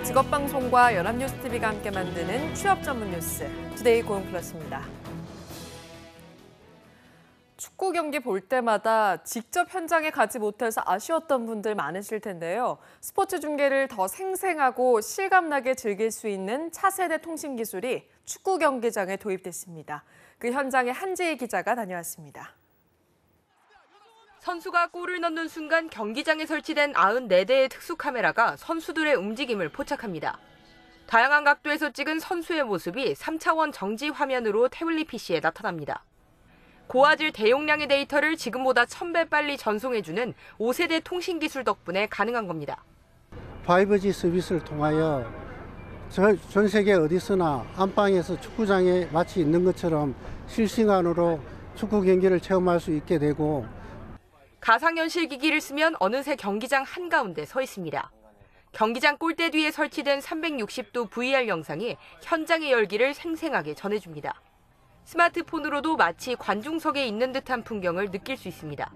직업방송과 연합뉴스TV가 함께 만드는 취업 전문 뉴스, 투데이 고용플러스입니다. 축구 경기 볼 때마다 직접 현장에 가지 못해서 아쉬웠던 분들 많으실 텐데요. 스포츠 중계를 더 생생하고 실감나게 즐길 수 있는 차세대 통신 기술이 축구 경기장에 도입됐습니다. 그 현장에 한지희 기자가 다녀왔습니다. 선수가 골을 넣는 순간 경기장에 설치된 94대의 특수 카메라가 선수들의 움직임을 포착합니다. 다양한 각도에서 찍은 선수의 모습이 3차원 정지 화면으로 태블릿 PC에 나타납니다. 고화질 대용량의 데이터를 지금보다 1000배 빨리 전송해주는 5세대 통신 기술 덕분에 가능한 겁니다. 5G 서비스를 통하여 전 세계 어디서나 안방에서 축구장에 마치 있는 것처럼 실시간으로 축구 경기를 체험할 수 있게 되고, 가상현실 기기를 쓰면 어느새 경기장 한가운데 서 있습니다. 경기장 골대 뒤에 설치된 360도 VR 영상이 현장의 열기를 생생하게 전해줍니다. 스마트폰으로도 마치 관중석에 있는 듯한 풍경을 느낄 수 있습니다.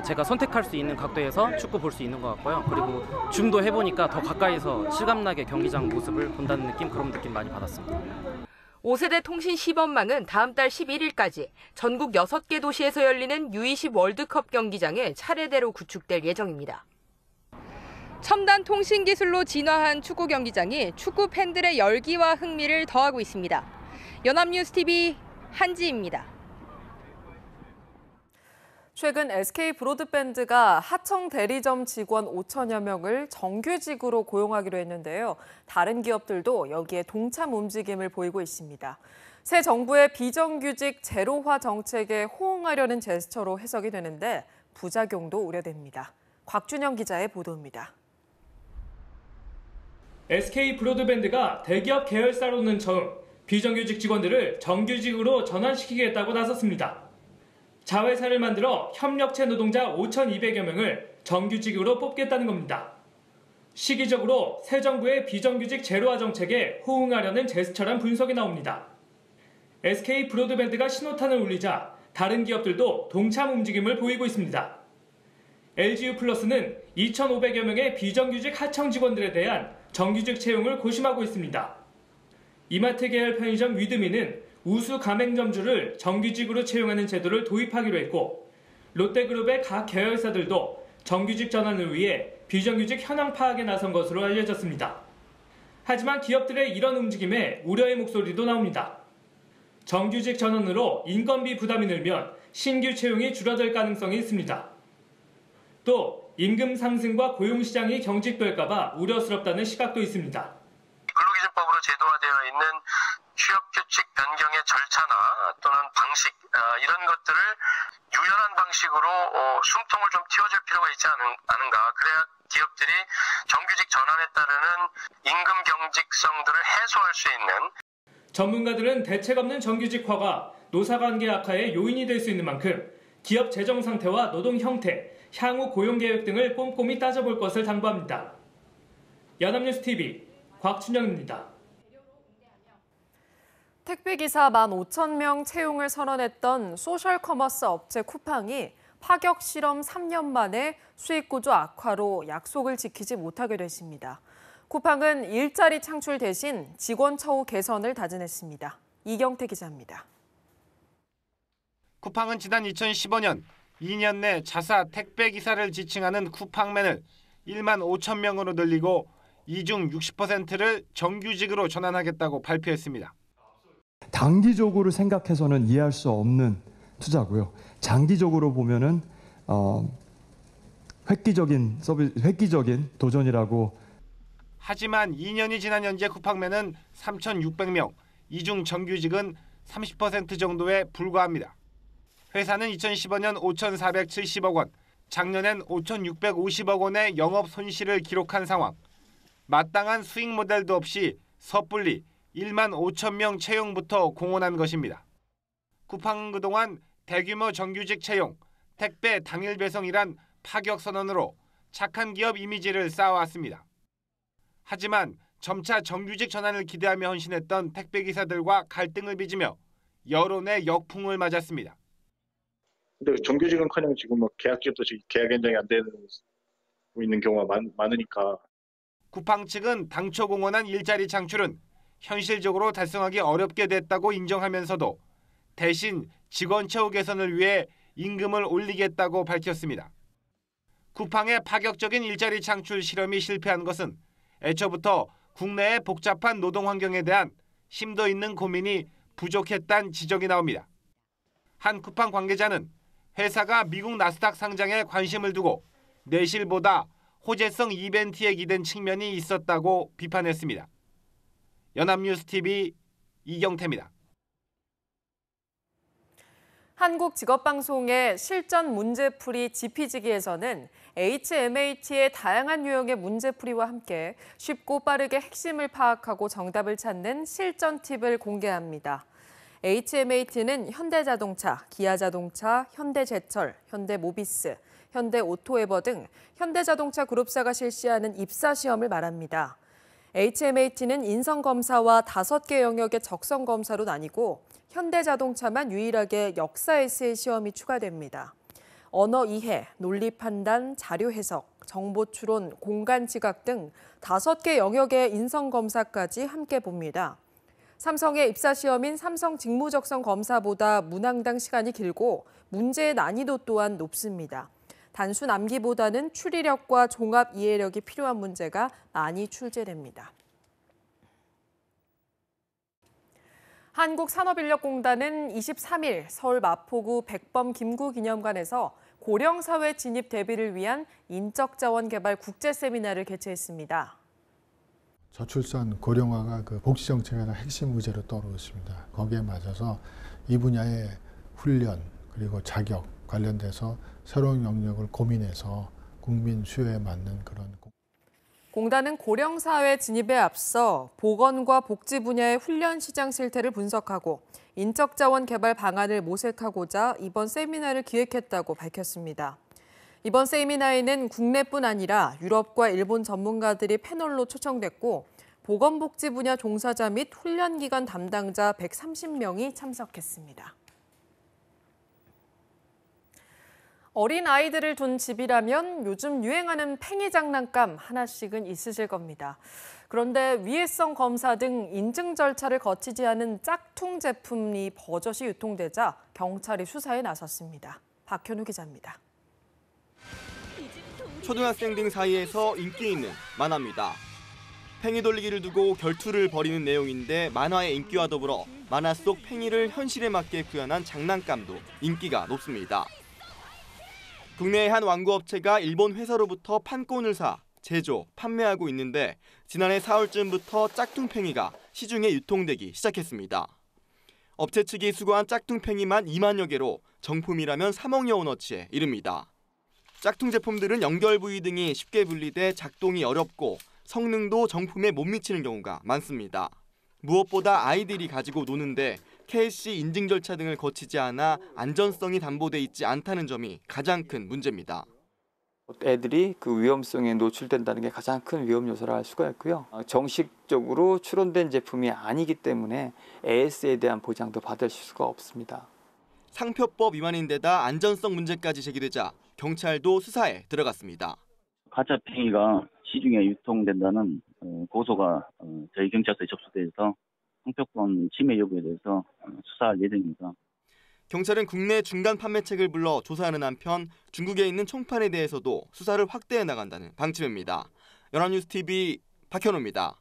제가 선택할 수 있는 각도에서 축구 볼 수 있는 것 같고요. 그리고 줌도 해보니까 더 가까이서 실감나게 경기장 모습을 본다는 느낌, 그런 느낌 많이 받았습니다. 5세대 통신 시범망은 다음 달 11일까지 전국 6개 도시에서 열리는 U20 월드컵 경기장에 차례대로 구축될 예정입니다. 첨단 통신 기술로 진화한 축구 경기장이 축구 팬들의 열기와 흥미를 더하고 있습니다. 연합뉴스TV 한지입니다. 최근 SK 브로드밴드가 하청 대리점 직원 5천여 명을 정규직으로 고용하기로 했는데요. 다른 기업들도 여기에 동참 움직임을 보이고 있습니다. 새 정부의 비정규직 제로화 정책에 호응하려는 제스처로 해석이 되는데 부작용도 우려됩니다. 곽준영 기자의 보도입니다. SK 브로드밴드가 대기업 계열사로는 처음 비정규직 직원들을 정규직으로 전환시키겠다고 나섰습니다. 자회사를 만들어 협력체 노동자 5,200여 명을 정규직으로 뽑겠다는 겁니다. 시기적으로 새 정부의 비정규직 제로화 정책에 호응하려는 제스처란 분석이 나옵니다. SK 브로드밴드가 신호탄을 울리자 다른 기업들도 동참 움직임을 보이고 있습니다. LG유플러스는 2,500여 명의 비정규직 하청 직원들에 대한 정규직 채용을 고심하고 있습니다. 이마트 계열 편의점 위드미는 우수 가맹점주를 정규직으로 채용하는 제도를 도입하기로 했고, 롯데그룹의 각 계열사들도 정규직 전환을 위해 비정규직 현황 파악에 나선 것으로 알려졌습니다. 하지만 기업들의 이런 움직임에 우려의 목소리도 나옵니다. 정규직 전환으로 인건비 부담이 늘면 신규 채용이 줄어들 가능성이 있습니다. 또 임금 상승과 고용시장이 경직될까 봐 우려스럽다는 시각도 있습니다. 근로기준법으로 제도화되어 있는 취업규칙 변경의 절차나 또는 방식, 이런 것들을 유연한 방식으로 숨통을 좀 틔워줄 필요가 있지 않은가. 그래야 기업들이 정규직 전환에 따르는 임금 경직성들을 해소할 수 있는. 전문가들은 대책 없는 정규직화가 노사관계 악화의 요인이 될 수 있는 만큼 기업 재정 상태와 노동 형태, 향후 고용 계획 등을 꼼꼼히 따져볼 것을 당부합니다. 연합뉴스TV 곽준영입니다. 택배기사 15,000명 채용을 선언했던 소셜커머스 업체 쿠팡이 파격 실험 3년 만에 수익 구조 악화로 약속을 지키지 못하게 됐습니다. 쿠팡은 일자리 창출 대신 직원 처우 개선을 다짐했습니다. 이경태 기자입니다. 쿠팡은 지난 2015년 2년 내 자사 택배기사를 지칭하는 쿠팡맨을 1만 5천 명으로 늘리고 이 중 60%를 정규직으로 전환하겠다고 발표했습니다. 단기적으로 생각해서는 이해할 수 없는 투자고요. 장기적으로 보면은 획기적인 도전이라고. 하지만 2년이 지난 현재 쿠팡맨은 3,600명, 이 중 정규직은 30% 정도에 불과합니다. 회사는 2015년 5,470억 원, 작년엔 5,650억 원의 영업 손실을 기록한 상황. 마땅한 수익 모델도 없이 섣불리 1만 5천 명 채용부터 공언한 것입니다. 쿠팡은 그동안 대규모 정규직 채용, 택배 당일 배송이란 파격 선언으로 착한 기업 이미지를 쌓아왔습니다. 하지만 점차 정규직 전환을 기대하며 헌신했던 택배기사들과 갈등을 빚으며 여론의 역풍을 맞았습니다. 근데 정규직은커녕 지금 계약직도 계약 연장이 안 되고 있는 경우가 많으니까. 쿠팡 측은 당초 공언한 일자리 창출은 현실적으로 달성하기 어렵게 됐다고 인정하면서도 대신 직원 처우 개선을 위해 임금을 올리겠다고 밝혔습니다. 쿠팡의 파격적인 일자리 창출 실험이 실패한 것은 애초부터 국내의 복잡한 노동 환경에 대한 심도 있는 고민이 부족했다는 지적이 나옵니다. 한 쿠팡 관계자는 회사가 미국 나스닥 상장에 관심을 두고 내실보다 호재성 이벤트에 기댄 측면이 있었다고 비판했습니다. 연합뉴스TV 이경태입니다. 한국직업방송의 실전 문제풀이 지피지기에서는 HMAT의 다양한 유형의 문제풀이와 함께 쉽고 빠르게 핵심을 파악하고 정답을 찾는 실전 팁을 공개합니다. HMAT는 현대자동차, 기아자동차, 현대제철, 현대모비스, 현대오토에버 등 현대자동차 그룹사가 실시하는 입사시험을 말합니다. HMAT는 인성검사와 5개 영역의 적성검사로 나뉘고 현대자동차만 유일하게 역사 에세이 시험이 추가됩니다. 언어 이해, 논리 판단, 자료 해석, 정보 추론, 공간 지각 등 5개 영역의 인성검사까지 함께 봅니다. 삼성의 입사시험인 삼성 직무적성 검사보다 문항당 시간이 길고 문제의 난이도 또한 높습니다. 단순 암기보다는 추리력과 종합 이해력이 필요한 문제가 많이 출제됩니다. 한국산업인력공단은 23일 서울 마포구 백범 김구기념관에서 고령사회 진입 대비를 위한 인적자원 개발 국제세미나를 개최했습니다. 저출산 고령화가 그 복지정책의 핵심 의제로 떠오르고 있습니다. 거기에 맞아서 이 분야의 훈련 그리고 자격 관련돼서 새로운 영역을 고민해서 국민 수요에 맞는 그런. 공단은 고령사회 진입에 앞서 보건과 복지 분야의 훈련 시장 실태를 분석하고 인적자원 개발 방안을 모색하고자 이번 세미나를 기획했다고 밝혔습니다. 이번 세미나에는 국내뿐 아니라 유럽과 일본 전문가들이 패널로 초청됐고 보건복지 분야 종사자 및 훈련기관 담당자 130명이 참석했습니다. 어린 아이들을 둔 집이라면 요즘 유행하는 팽이 장난감 하나씩은 있으실 겁니다. 그런데 위해성 검사 등 인증 절차를 거치지 않은 짝퉁 제품이 버젓이 유통되자 경찰이 수사에 나섰습니다. 박현우 기자입니다. 초등학생 등 사이에서 인기 있는 만화입니다. 팽이 돌리기를 두고 결투를 벌이는 내용인데 만화의 인기와 더불어 만화 속 팽이를 현실에 맞게 구현한 장난감도 인기가 높습니다. 국내의 한 완구업체가 일본 회사로부터 판권을 사 제조, 판매하고 있는데 지난해 4월쯤부터 짝퉁팽이가 시중에 유통되기 시작했습니다. 업체 측이 수거한 짝퉁팽이만 2만여 개로 정품이라면 3억여 원어치에 이릅니다. 짝퉁 제품들은 연결 부위 등이 쉽게 분리돼 작동이 어렵고 성능도 정품에 못 미치는 경우가 많습니다. 무엇보다 아이들이 가지고 노는데 KC 인증 절차 등을 거치지 않아 안전성이 담보돼 있지 않다는 점이 가장 큰 문제입니다. 애들이 그 위험성에 노출된다는 게 가장 큰 위험 요소라 할 수가 있고요. 정식적으로 출원된 제품이 아니기 때문에 AS에 대한 보장도 받을 수가 없습니다. 상표법 위반인데다 안전성 문제까지 제기되자 경찰도 수사에 들어갔습니다. 가짜 팽이가 시중에 유통된다는 고소가 저희 경찰서에 접수돼서 상표권 침해 여부에 대해서 수사할 예정입니다. 경찰은 국내 중간 판매책을 불러 조사하는 한편 중국에 있는 총판에 대해서도 수사를 확대해 나간다는 방침입니다. 연합뉴스TV 박현우입니다.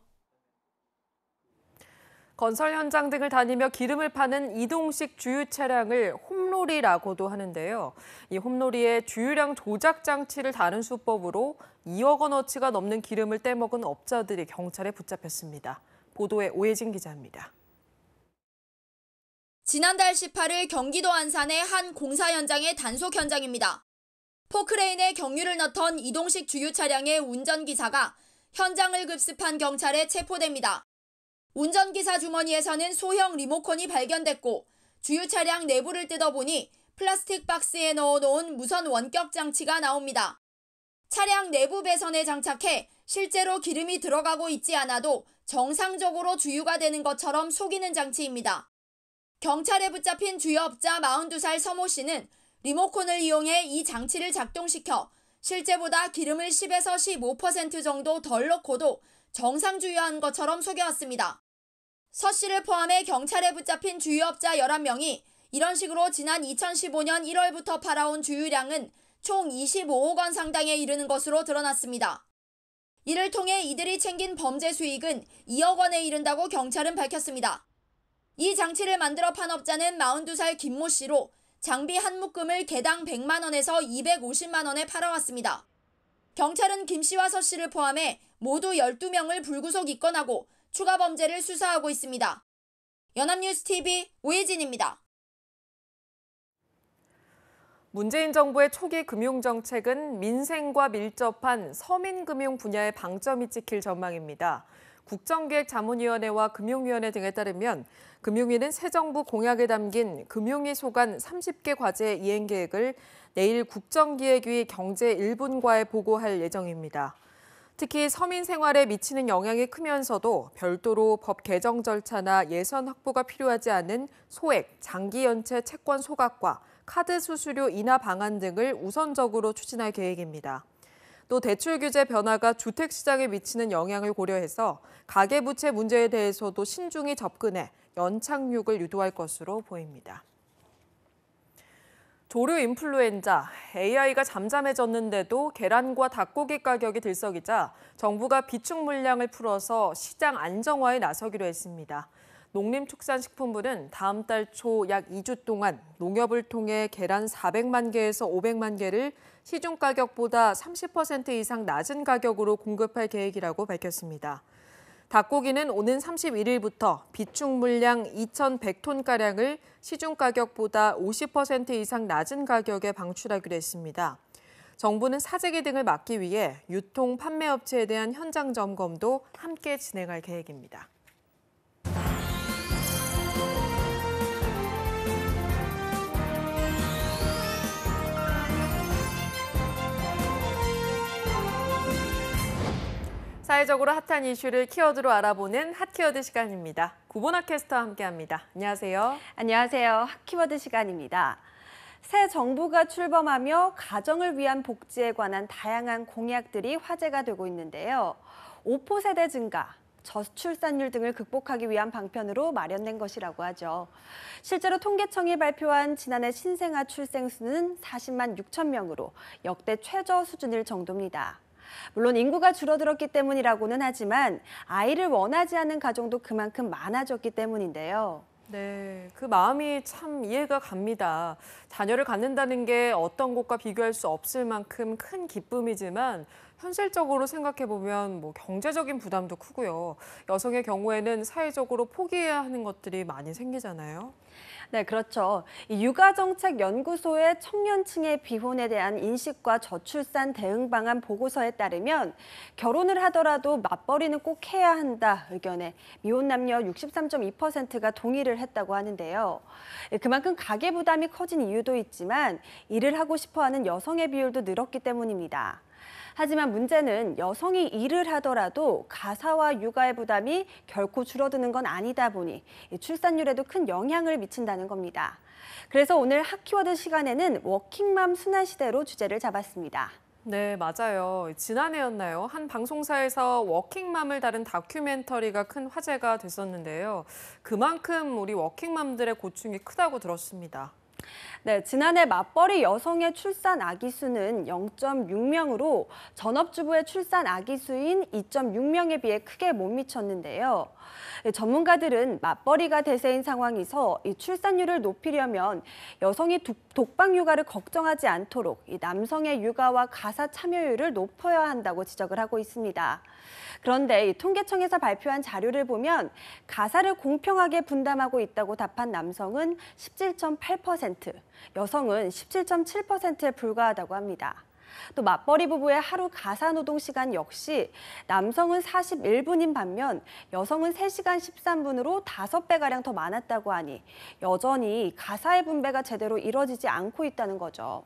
건설 현장 등을 다니며 기름을 파는 이동식 주유 차량을 홈로리라고도 하는데요. 이 홈로리의 주유량 조작 장치를 다른 수법으로 2억 원어치가 넘는 기름을 떼먹은 업자들이 경찰에 붙잡혔습니다. 보도에 오혜진 기자입니다. 지난달 18일 경기도 안산의 한 공사 현장의 단속 현장입니다. 포크레인에 경유를 넣던 이동식 주유 차량의 운전기사가 현장을 급습한 경찰에 체포됩니다. 운전기사 주머니에서는 소형 리모컨이 발견됐고 주유 차량 내부를 뜯어보니 플라스틱 박스에 넣어놓은 무선 원격 장치가 나옵니다. 차량 내부 배선에 장착해 실제로 기름이 들어가고 있지 않아도 정상적으로 주유가 되는 것처럼 속이는 장치입니다. 경찰에 붙잡힌 주유업자 42살 서모 씨는 리모컨을 이용해 이 장치를 작동시켜 실제보다 기름을 10에서 15% 정도 덜 넣고도 정상 주유한 것처럼 속여왔습니다. 서 씨를 포함해 경찰에 붙잡힌 주유업자 11명이 이런 식으로 지난 2015년 1월부터 팔아온 주유량은 총 25억 원 상당에 이르는 것으로 드러났습니다. 이를 통해 이들이 챙긴 범죄 수익은 2억 원에 이른다고 경찰은 밝혔습니다. 이 장치를 만들어 판 업자는 42살 김모 씨로 장비 한 묶음을 개당 100만 원에서 250만 원에 팔아왔습니다. 경찰은 김 씨와 서 씨를 포함해 모두 12명을 불구속 입건하고 추가 범죄를 수사하고 있습니다. 연합뉴스TV 오혜진입니다. 문재인 정부의 초기 금융정책은 민생과 밀접한 서민금융 분야에 방점이 찍힐 전망입니다. 국정기획자문위원회와 금융위원회 등에 따르면 금융위는 새 정부 공약에 담긴 금융위 소관 30개 과제 이행 계획을 내일 국정기획위 경제 1분과에 보고할 예정입니다. 특히 서민 생활에 미치는 영향이 크면서도 별도로 법 개정 절차나 예산 확보가 필요하지 않은 소액, 장기 연체 채권 소각과 카드 수수료 인하 방안 등을 우선적으로 추진할 계획입니다. 또 대출 규제 변화가 주택 시장에 미치는 영향을 고려해서 가계부채 문제에 대해서도 신중히 접근해 연착륙을 유도할 것으로 보입니다. 조류 인플루엔자, AI가 잠잠해졌는데도 계란과 닭고기 가격이 들썩이자 정부가 비축 물량을 풀어서 시장 안정화에 나서기로 했습니다. 농림축산식품부는 다음 달 초 약 2주 동안 농협을 통해 계란 400만 개에서 500만 개를 시중 가격보다 30% 이상 낮은 가격으로 공급할 계획이라고 밝혔습니다. 닭고기는 오는 31일부터 비축 물량 2,100톤가량을 시중 가격보다 50% 이상 낮은 가격에 방출하기로 했습니다. 정부는 사재기 등을 막기 위해 유통 판매 업체에 대한 현장 점검도 함께 진행할 계획입니다. 사회적으로 핫한 이슈를 키워드로 알아보는 핫키워드 시간입니다. 구본아 캐스터와 함께합니다. 안녕하세요. 안녕하세요. 핫키워드 시간입니다. 새 정부가 출범하며 가정을 위한 복지에 관한 다양한 공약들이 화제가 되고 있는데요. 5포 세대 증가, 저출산율 등을 극복하기 위한 방편으로 마련된 것이라고 하죠. 실제로 통계청이 발표한 지난해 신생아 출생 수는 40만 6천 명으로 역대 최저 수준일 정도입니다. 물론 인구가 줄어들었기 때문이라고는 하지만 아이를 원하지 않는 가정도 그만큼 많아졌기 때문인데요. 네, 그 마음이 참 이해가 갑니다. 자녀를 갖는다는 게 어떤 것과 비교할 수 없을 만큼 큰 기쁨이지만 현실적으로 생각해보면 경제적인 부담도 크고요. 여성의 경우에는 사회적으로 포기해야 하는 것들이 많이 생기잖아요. 네, 그렇죠. 육아정책연구소의 청년층의 비혼에 대한 인식과 저출산 대응 방안 보고서에 따르면 결혼을 하더라도 맞벌이는 꼭 해야 한다 의견에 미혼 남녀 63.2%가 동의를 했다고 하는데요. 그만큼 가계 부담이 커진 이유도 있지만 일을 하고 싶어하는 여성의 비율도 늘었기 때문입니다. 하지만 문제는 여성이 일을 하더라도 가사와 육아의 부담이 결코 줄어드는 건 아니다 보니 출산율에도 큰 영향을 미친다는 겁니다. 그래서 오늘 핫키워드 시간에는 워킹맘 순환시대로 주제를 잡았습니다. 네, 맞아요. 지난해였나요? 한 방송사에서 워킹맘을 다룬 다큐멘터리가 큰 화제가 됐었는데요. 그만큼 우리 워킹맘들의 고충이 크다고 들었습니다. 네, 지난해 맞벌이 여성의 출산 아기 수는 0.6명으로 전업주부의 출산 아기 수인 2.6명에 비해 크게 못 미쳤는데요. 전문가들은 맞벌이가 대세인 상황에서 이 출산율을 높이려면 여성이 독방 육아를 걱정하지 않도록 이 남성의 육아와 가사 참여율을 높여야 한다고 지적을 하고 있습니다. 그런데 이 통계청에서 발표한 자료를 보면 가사를 공평하게 분담하고 있다고 답한 남성은 17.8%, 여성은 17.7%에 불과하다고 합니다. 또 맞벌이 부부의 하루 가사 노동 시간 역시 남성은 41분인 반면 여성은 3시간 13분으로 5배가량 더 많았다고 하니 여전히 가사의 분배가 제대로 이뤄지지 않고 있다는 거죠.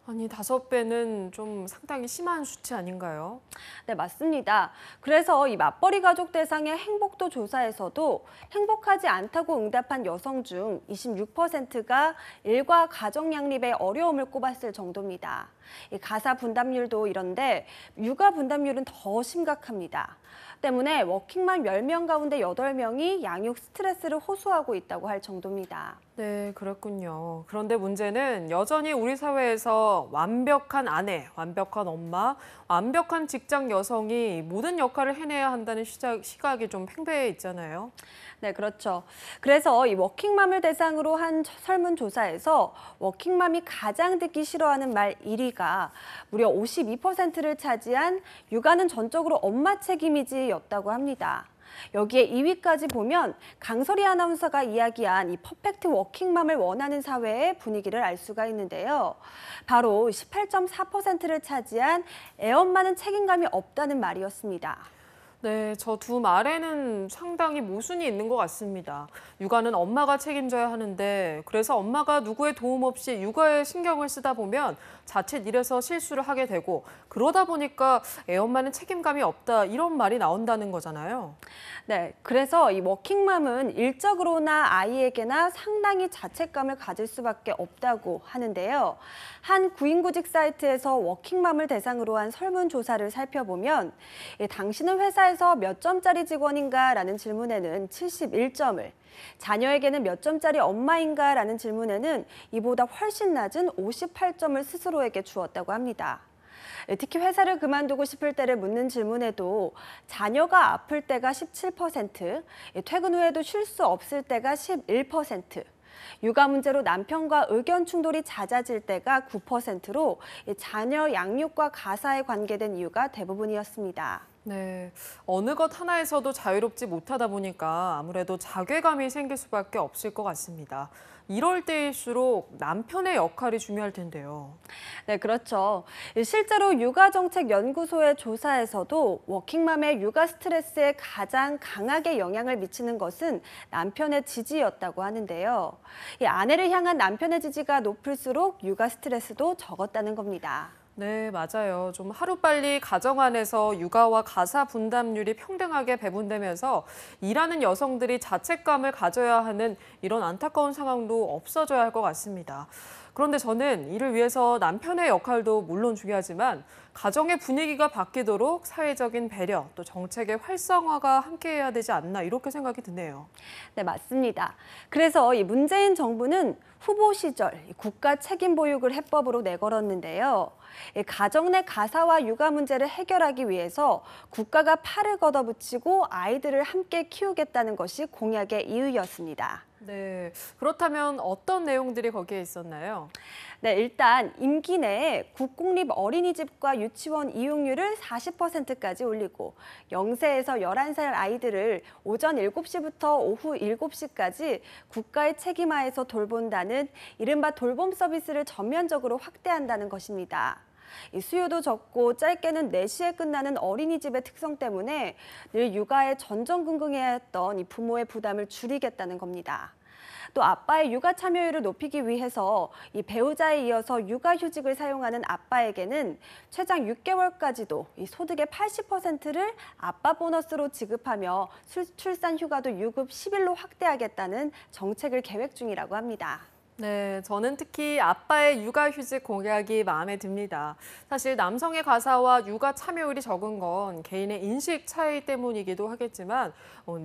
아니, 5배는 좀 상당히 심한 수치 아닌가요? 네, 맞습니다. 그래서 이 맞벌이 가족 대상의 행복도 조사에서도 행복하지 않다고 응답한 여성 중 26%가 일과 가정 양립에 어려움을 꼽았을 정도입니다. 이 가사 분담률도 이런데 육아 분담률은 더 심각합니다. 때문에 워킹맘 10명 가운데 8명이 양육 스트레스를 호소하고 있다고 할 정도입니다. 네, 그렇군요. 그런데 문제는 여전히 우리 사회에서 완벽한 아내, 완벽한 엄마, 완벽한 직장 여성이 모든 역할을 해내야 한다는 시각이 좀 팽배해 있잖아요. 네, 그렇죠. 그래서 이 워킹맘을 대상으로 한 설문조사에서 워킹맘이 가장 듣기 싫어하는 말 1위가 무려 52%를 차지한 육아는 전적으로 엄마 책임이지였다고 합니다. 여기에 2위까지 보면 강설희 아나운서가 이야기한 이 퍼펙트 워킹맘을 원하는 사회의 분위기를 알 수가 있는데요. 바로 18.4%를 차지한 애엄마는 책임감이 없다는 말이었습니다. 네, 저 두 말에는 상당히 모순이 있는 것 같습니다. 육아는 엄마가 책임져야 하는데 그래서 엄마가 누구의 도움 없이 육아에 신경을 쓰다 보면 자칫 일에서 실수를 하게 되고 그러다 보니까 애엄마는 책임감이 없다 이런 말이 나온다는 거잖아요. 네, 그래서 이 워킹맘은 일적으로나 아이에게나 상당히 자책감을 가질 수밖에 없다고 하는데요. 한 구인구직 사이트에서 워킹맘을 대상으로 한 설문조사를 살펴보면 당신은 회사에서 몇 점짜리 직원인가라는 질문에는 71점을, 자녀에게는 몇 점짜리 엄마인가 라는 질문에는 이보다 훨씬 낮은 58점을 스스로에게 주었다고 합니다. 특히 회사를 그만두고 싶을 때를 묻는 질문에도 자녀가 아플 때가 17%, 퇴근 후에도 쉴 수 없을 때가 11%, 육아 문제로 남편과 의견 충돌이 잦아질 때가 9%로 자녀 양육과 가사에 관계된 이유가 대부분이었습니다. 네, 어느 것 하나에서도 자유롭지 못하다 보니까 아무래도 자괴감이 생길 수밖에 없을 것 같습니다. 이럴 때일수록 남편의 역할이 중요할 텐데요. 네, 그렇죠. 실제로 육아정책연구소의 조사에서도 워킹맘의 육아 스트레스에 가장 강하게 영향을 미치는 것은 남편의 지지였다고 하는데요. 이 아내를 향한 남편의 지지가 높을수록 육아 스트레스도 적었다는 겁니다. 네, 맞아요. 좀 하루빨리 가정 안에서 육아와 가사 분담률이 평등하게 배분되면서 일하는 여성들이 자책감을 가져야 하는 이런 안타까운 상황도 없어져야 할 것 같습니다. 그런데 저는 이를 위해서 남편의 역할도 물론 중요하지만 가정의 분위기가 바뀌도록 사회적인 배려, 또 정책의 활성화가 함께해야 되지 않나 이렇게 생각이 드네요. 네, 맞습니다. 그래서 이 문재인 정부는 후보 시절 국가 책임 보육을 해법으로 내걸었는데요. 가정 내 가사와 육아 문제를 해결하기 위해서 국가가 팔을 걷어붙이고 아이들을 함께 키우겠다는 것이 공약의 이유였습니다. 네, 그렇다면 어떤 내용들이 거기에 있었나요? 네, 일단 임기 내에 국공립 어린이집과 유치원 이용률을 40%까지 올리고 0세에서 11살 아이들을 오전 7시부터 오후 7시까지 국가의 책임하에서 돌본다는 이른바 돌봄 서비스를 전면적으로 확대한다는 것입니다. 이 수요도 적고 짧게는 4시에 끝나는 어린이집의 특성 때문에 늘 육아에 전전긍긍해야 했던 이 부모의 부담을 줄이겠다는 겁니다. 또 아빠의 육아 참여율을 높이기 위해서 이 배우자에 이어서 육아휴직을 사용하는 아빠에게는 최장 6개월까지도 이 소득의 80%를 아빠 보너스로 지급하며 출산 휴가도 유급 10일로 확대하겠다는 정책을 계획 중이라고 합니다. 네, 저는 특히 아빠의 육아휴직 공약이 마음에 듭니다. 사실 남성의 가사와 육아 참여율이 적은 건 개인의 인식 차이 때문이기도 하겠지만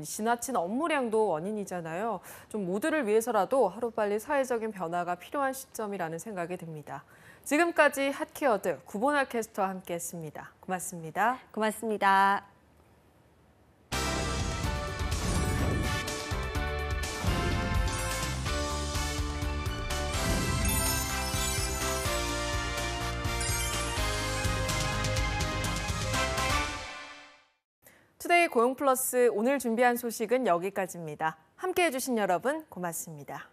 지나친 업무량도 원인이잖아요. 좀 모두를 위해서라도 하루빨리 사회적인 변화가 필요한 시점이라는 생각이 듭니다. 지금까지 핫키워드 구본아 캐스터와 함께했습니다. 고맙습니다. 고맙습니다. 투데이 고용플러스 오늘 준비한 소식은 여기까지입니다. 함께해 주신 여러분 고맙습니다.